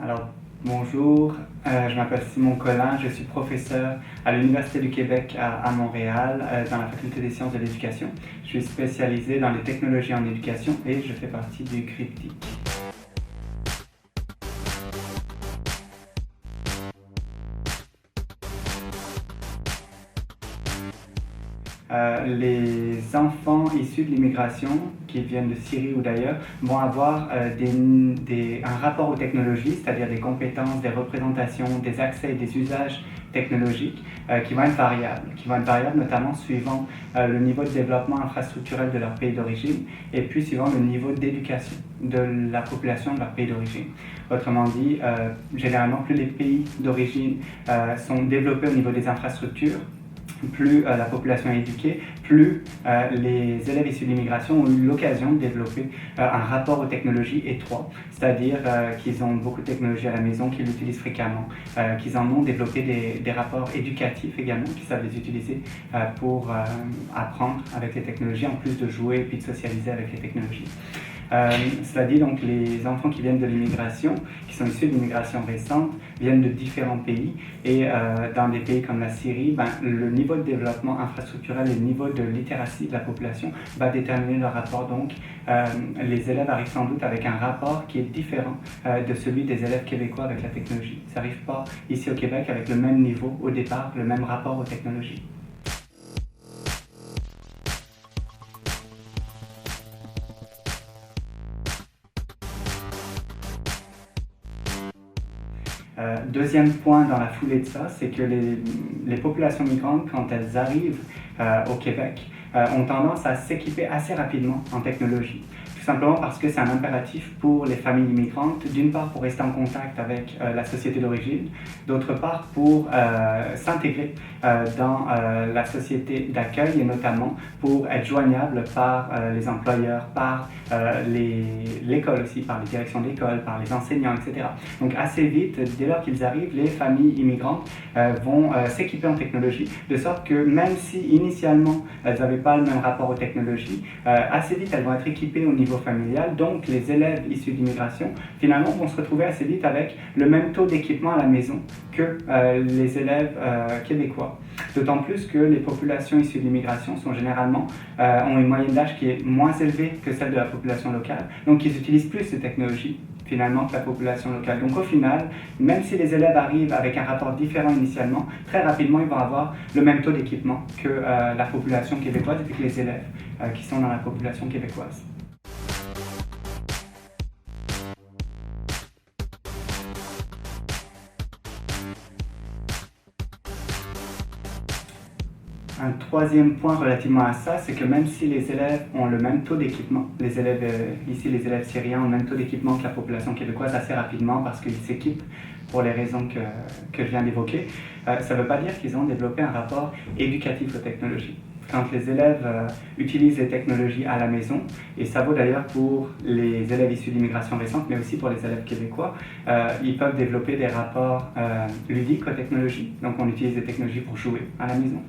Alors, bonjour, je m'appelle Simon Collin, je suis professeur à l'Université du Québec à Montréal, dans la faculté des sciences de l'éducation. Je suis spécialisé dans les technologies en éducation et je fais partie du CRIPTIC. Les enfants issus de l'immigration, qui viennent de Syrie ou d'ailleurs, vont avoir un rapport aux technologies, c'est-à-dire des compétences, des représentations, des accès et des usages technologiques qui vont être variables notamment suivant le niveau de développement infrastructurel de leur pays d'origine et puis suivant le niveau d'éducation de la population de leur pays d'origine. Autrement dit, généralement, plus les pays d'origine sont développés au niveau des infrastructures, plus la population est éduquée, plus les élèves issus de l'immigration ont eu l'occasion de développer un rapport aux technologies étroit, c'est-à-dire qu'ils ont beaucoup de technologies à la maison, qu'ils l'utilisent fréquemment, qu'ils en ont développé des rapports éducatifs également, qu'ils savent les utiliser pour apprendre avec les technologies, en plus de jouer et puis de socialiser avec les technologies. Cela dit, donc, les enfants qui viennent de l'immigration, qui sont issus de l'immigration récente, viennent de différents pays et dans des pays comme la Syrie, le niveau de développement infrastructurel et le niveau de littératie de la population va déterminer leur rapport. Donc, les élèves arrivent sans doute avec un rapport qui est différent de celui des élèves québécois avec la technologie. Ils n'arrivent pas ici au Québec avec le même niveau au départ, le même rapport aux technologies. Deuxième point dans la foulée de ça, c'est que les populations migrantes, quand elles arrivent au Québec, ont tendance à s'équiper assez rapidement en technologie. Tout simplement parce que c'est un impératif pour les familles immigrantes, d'une part pour rester en contact avec la société d'origine, d'autre part pour s'intégrer dans la société d'accueil et notamment pour être joignable par les employeurs, par l'école aussi, par les directions d'école, par les enseignants, etc. Donc assez vite, dès lors qu'ils arrivent, les familles immigrantes vont s'équiper en technologie, de sorte que même si initialement elles n'avaient pas le même rapport aux technologies, assez vite elles vont être équipées au niveau familial, donc les élèves issus d'immigration finalement vont se retrouver assez vite avec le même taux d'équipement à la maison que les élèves québécois. D'autant plus que les populations issues de l'immigration sont généralement ont une moyenne d'âge qui est moins élevée que celle de la population locale, donc ils utilisent plus ces technologies finalement que la population locale. Donc au final, même si les élèves arrivent avec un rapport différent initialement, très rapidement ils vont avoir le même taux d'équipement que la population québécoise et que les élèves qui sont dans la population québécoise. Un troisième point relativement à ça, c'est que même si les élèves ont le même taux d'équipement, les élèves ici, les élèves syriens ont le même taux d'équipement que la population québécoise assez rapidement parce qu'ils s'équipent pour les raisons que je viens d'évoquer, ça ne veut pas dire qu'ils ont développé un rapport éducatif aux technologies. Quand les élèves utilisent les technologies à la maison, et ça vaut d'ailleurs pour les élèves issus d'immigration récente, mais aussi pour les élèves québécois, ils peuvent développer des rapports ludiques aux technologies. Donc on utilise des technologies pour jouer à la maison.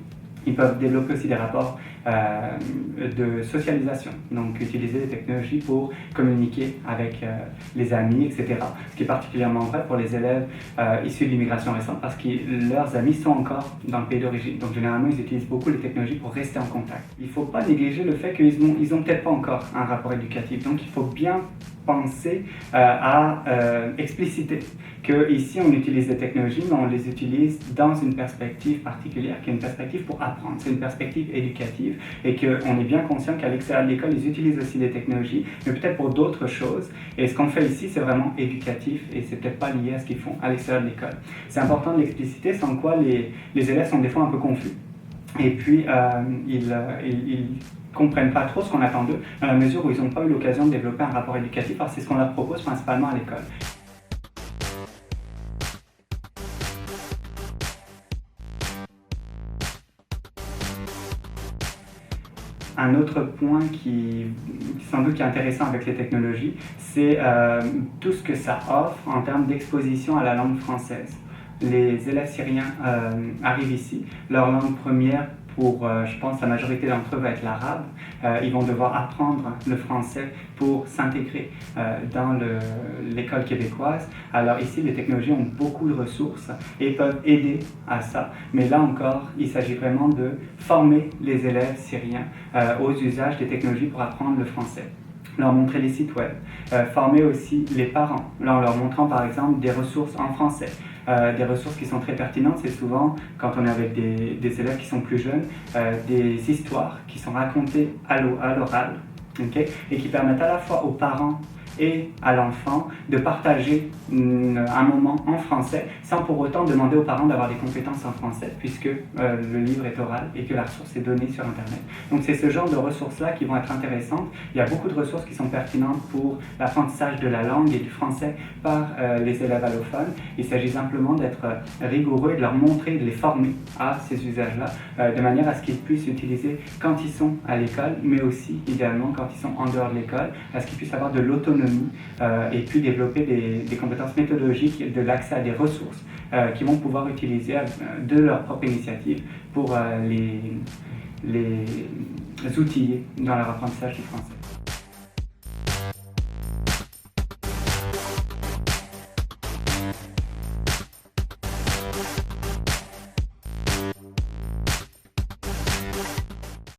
Ils peuvent développer aussi des rapports de socialisation, donc utiliser des technologies pour communiquer avec les amis, etc. Ce qui est particulièrement vrai pour les élèves issus de l'immigration récente parce que leurs amis sont encore dans le pays d'origine. Donc généralement, ils utilisent beaucoup les technologies pour rester en contact. Il ne faut pas négliger le fait qu'ils n'ont peut-être pas encore un rapport éducatif. Donc il faut bien penser à expliciter qu'ici on utilise des technologies, mais on les utilise dans une perspective particulière, qui est une perspective pour apprendre, c'est une perspective éducative, et qu'on est bien conscient qu'à l'extérieur de l'école, ils utilisent aussi des technologies, mais peut-être pour d'autres choses, et ce qu'on fait ici, c'est vraiment éducatif, et c'est peut-être pas lié à ce qu'ils font à l'extérieur de l'école. C'est important de l'expliciter, sans quoi les élèves sont des fois un peu confus, et puis ils comprennent pas trop ce qu'on attend d'eux, dans la mesure où ils n'ont pas eu l'occasion de développer un rapport éducatif, alors c'est ce qu'on leur propose principalement à l'école. Un autre point qui sans doute qui est intéressant avec les technologies, c'est tout ce que ça offre en termes d'exposition à la langue française. Les élèves syriens arrivent ici, leur langue première pour, je pense, la majorité d'entre eux va être l'arabe. Ils vont devoir apprendre le français pour s'intégrer dans l'école québécoise. Alors ici, les technologies ont beaucoup de ressources et peuvent aider à ça. Mais là encore, il s'agit vraiment de former les élèves syriens aux usages des technologies pour apprendre le français. Leur montrer les sites web, former aussi les parents, en leur montrant par exemple des ressources en français. Des ressources qui sont très pertinentes, c'est souvent, quand on est avec des élèves qui sont plus jeunes, des histoires qui sont racontées à l'oral, okay, et qui permettent à la fois aux parents et à l'enfant de partager un moment en français sans pour autant demander aux parents d'avoir des compétences en français puisque le livre est oral et que la ressource est donnée sur Internet. Donc c'est ce genre de ressources-là qui vont être intéressantes. Il y a beaucoup de ressources qui sont pertinentes pour l'apprentissage de la langue et du français par les élèves allophones. Il s'agit simplement d'être rigoureux et de leur montrer, de les former à ces usages-là de manière à ce qu'ils puissent utiliser quand ils sont à l'école, mais aussi idéalement quand ils sont en dehors de l'école, à ce qu'ils puissent avoir de l'autonomie et puis développer des compétences méthodologiques, de l'accès à des ressources qu'ils vont pouvoir utiliser de leur propre initiative pour les outiller dans leur apprentissage du français.